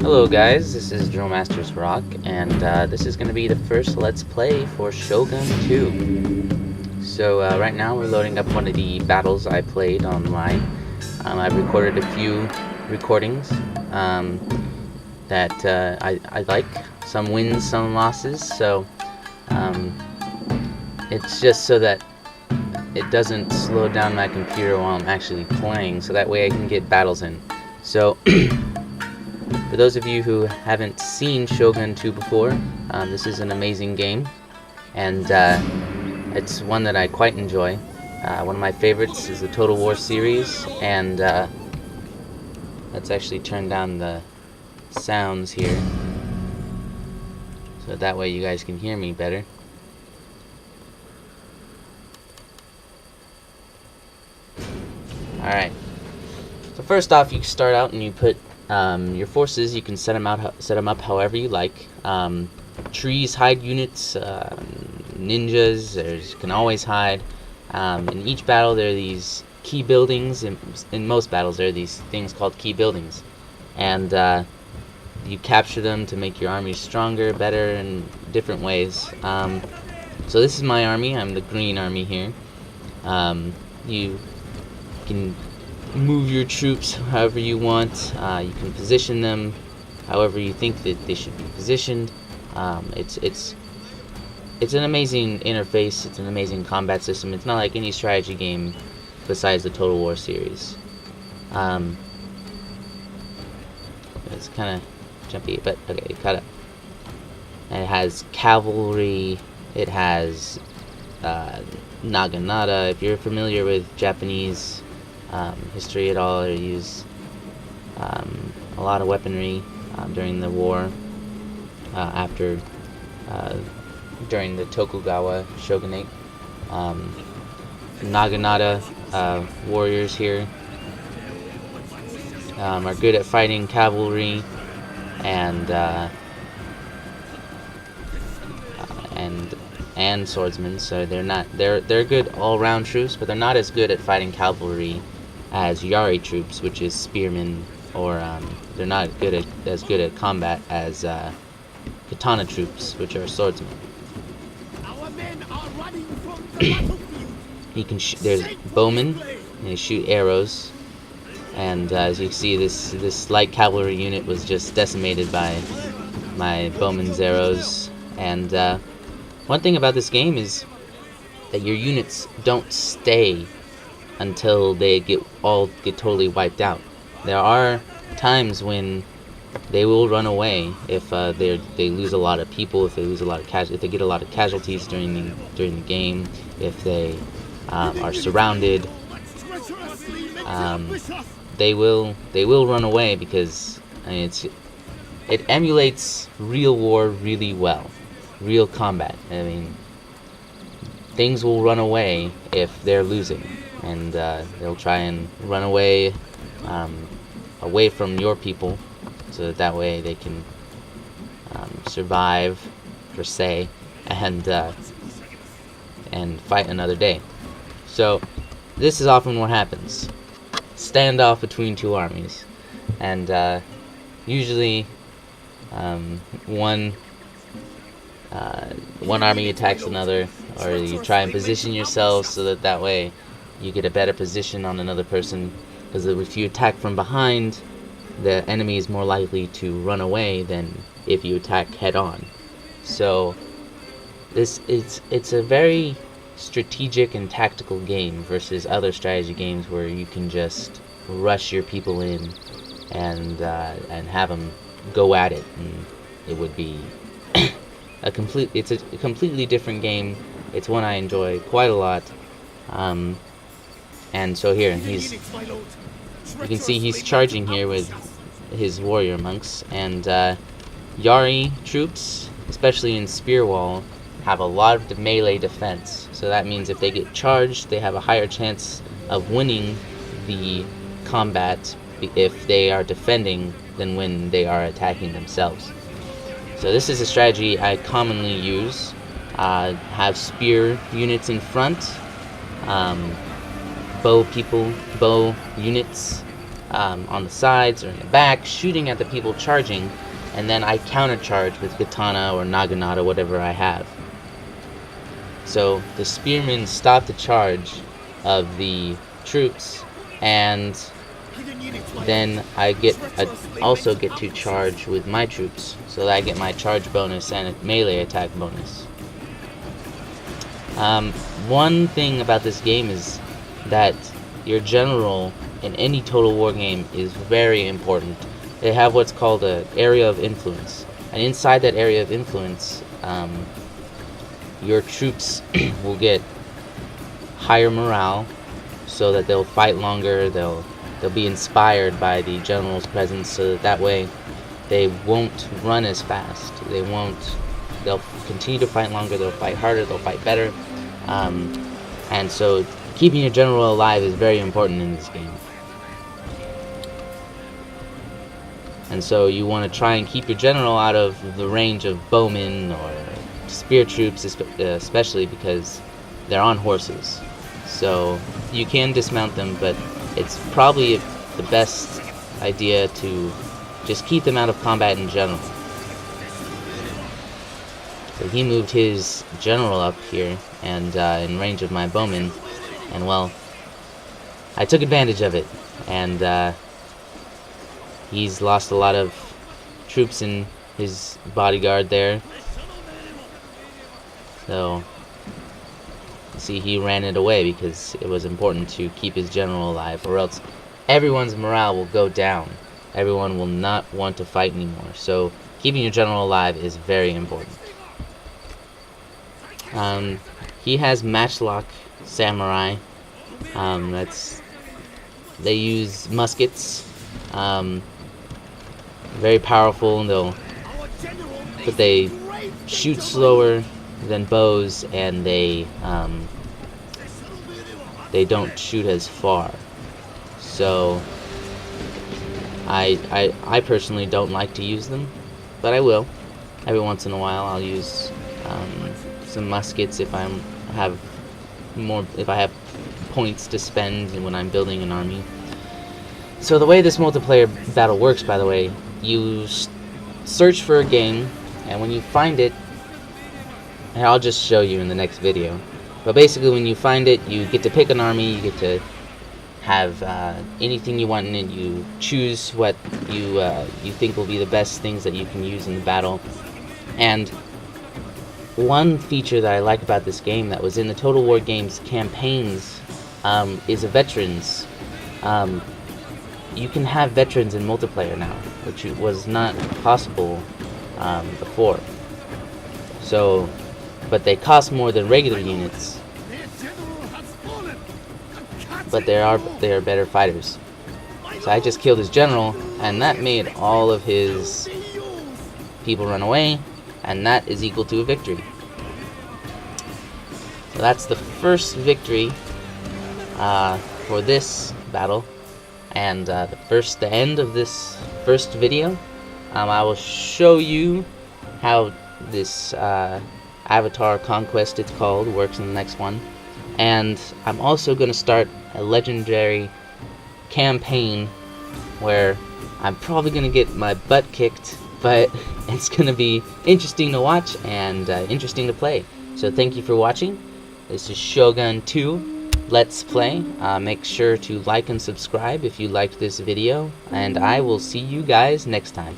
Hello guys, this is Drill Masters Rock, and this is going to be the first Let's Play for Shogun 2. So right now we're loading up one of the battles I played online. I've recorded a few recordings that I like. Some wins, some losses, so it's just so that it doesn't slow down my computer while I'm actually playing, so that way I can get battles in. So for those of you who haven't seen Shogun 2 before, this is an amazing game, and it's one that I quite enjoy. One of my favorites is the Total War series, and let's actually turn down the sounds here, so that way you guys can hear me better. Alright, so first off, you start out and you put your forces. You can set them up however you like. Trees hide units, ninjas can always hide. In each battle there are these key buildings. In most battles there are these things called key buildings, and you capture them to make your army stronger, better in different ways. So this is my army. I'm the green army here. You can move your troops however you want. You can position them however you think that they should be positioned. It's an amazing interface. It's an amazing combat system. It's not like any strategy game besides the Total War series. It's kind of jumpy, but okay, cut up. And it has cavalry. It has naginata. If you're familiar with Japanese history at all, or use a lot of weaponry during the war, during the Tokugawa shogunate. Naginata warriors here are good at fighting cavalry and swordsmen, so they're good all-round troops, but they're not as good at fighting cavalry as Yari troops, which is spearmen, or they're not as good at combat as katana troops, which are swordsmen. Our men are running from the battlefield. There's bowmen, and they shoot arrows, and as you can see, this light cavalry unit was just decimated by my bowman's arrows. And one thing about this game is that your units don't stay until they get totally wiped out. There are times when they will run away if they lose a lot of people, if they get a lot of casualties during the game, if they are surrounded. They will run away, because I mean, it emulates real war really well, real combat. I mean, things will run away if they're losing, and they'll try and run away away from your people, so that way they can survive, per se, and fight another day. So this is often what happens: standoff between two armies, and usually one army attacks another, or you try and position yourself so that way you get a better position on another person, because if you attack from behind, the enemy is more likely to run away than if you attack head on. So it's a very strategic and tactical game versus other strategy games where you can just rush your people in and have them go at it, and it would be a completely different game. It's one I enjoy quite a lot. And so here you can see he's charging here with his warrior monks, and Yari troops, especially in Spear Wall, have a lot of melee defense. So that means if they get charged, they have a higher chance of winning the combat if they are defending than when they are attacking themselves. So this is a strategy I commonly use. Have spear units in front, bow units on the sides or in the back, shooting at the people charging, and then I countercharge with katana or naginata, whatever I have. So the spearmen stop the charge of the troops, and then I also get to charge with my troops, so that I get my charge bonus and a melee attack bonus. One thing about this game is that your general in any Total War game is very important. They have what's called an area of influence, and inside that area of influence, your troops will get higher morale, so that they'll fight longer. They'll be inspired by the general's presence, so that way they won't run as fast. They'll continue to fight longer. They'll fight harder. They'll fight better. And so keeping your general alive is very important in this game. And so you want to try and keep your general out of the range of bowmen or spear troops, especially because they're on horses. So you can dismount them, but it's probably the best idea to just keep them out of combat in general. So he moved his general up here and in range of my bowman, and well, I took advantage of it, and he's lost a lot of troops in his bodyguard there. So see, he ran it away because it was important to keep his general alive, or else everyone's morale will go down. Everyone will not want to fight anymore. So keeping your general alive is very important. He has matchlock samurai. They use muskets. Very powerful, and but they shoot slower than bows, and they don't shoot as far. So I personally don't like to use them, but I will every once in a while. I'll use some muskets if I have points to spend when I'm building an army. So the way this multiplayer battle works, by the way, you search for a game, and when you find it, and I'll just show you in the next video, but basically when you find it, you get to pick an army. You get to have anything you want in it. You choose what you think will be the best things that you can use in the battle. And one feature that I like about this game that was in the Total War games campaigns is a veterans. You can have veterans in multiplayer now, which was not possible before. So, but they cost more than regular units. But they are better fighters. So I just killed his general, and that made all of his people run away, and that is equal to a victory. So that's the first victory for this battle, and the end of this first video. I will show you how this Avatar Conquest, it's called, works in the next one. And I'm also going to start a legendary campaign where I'm probably going to get my butt kicked, but it's going to be interesting to watch and interesting to play. So thank you for watching. This is Shogun 2 Let's Play. Make sure to like and subscribe if you liked this video, and I will see you guys next time.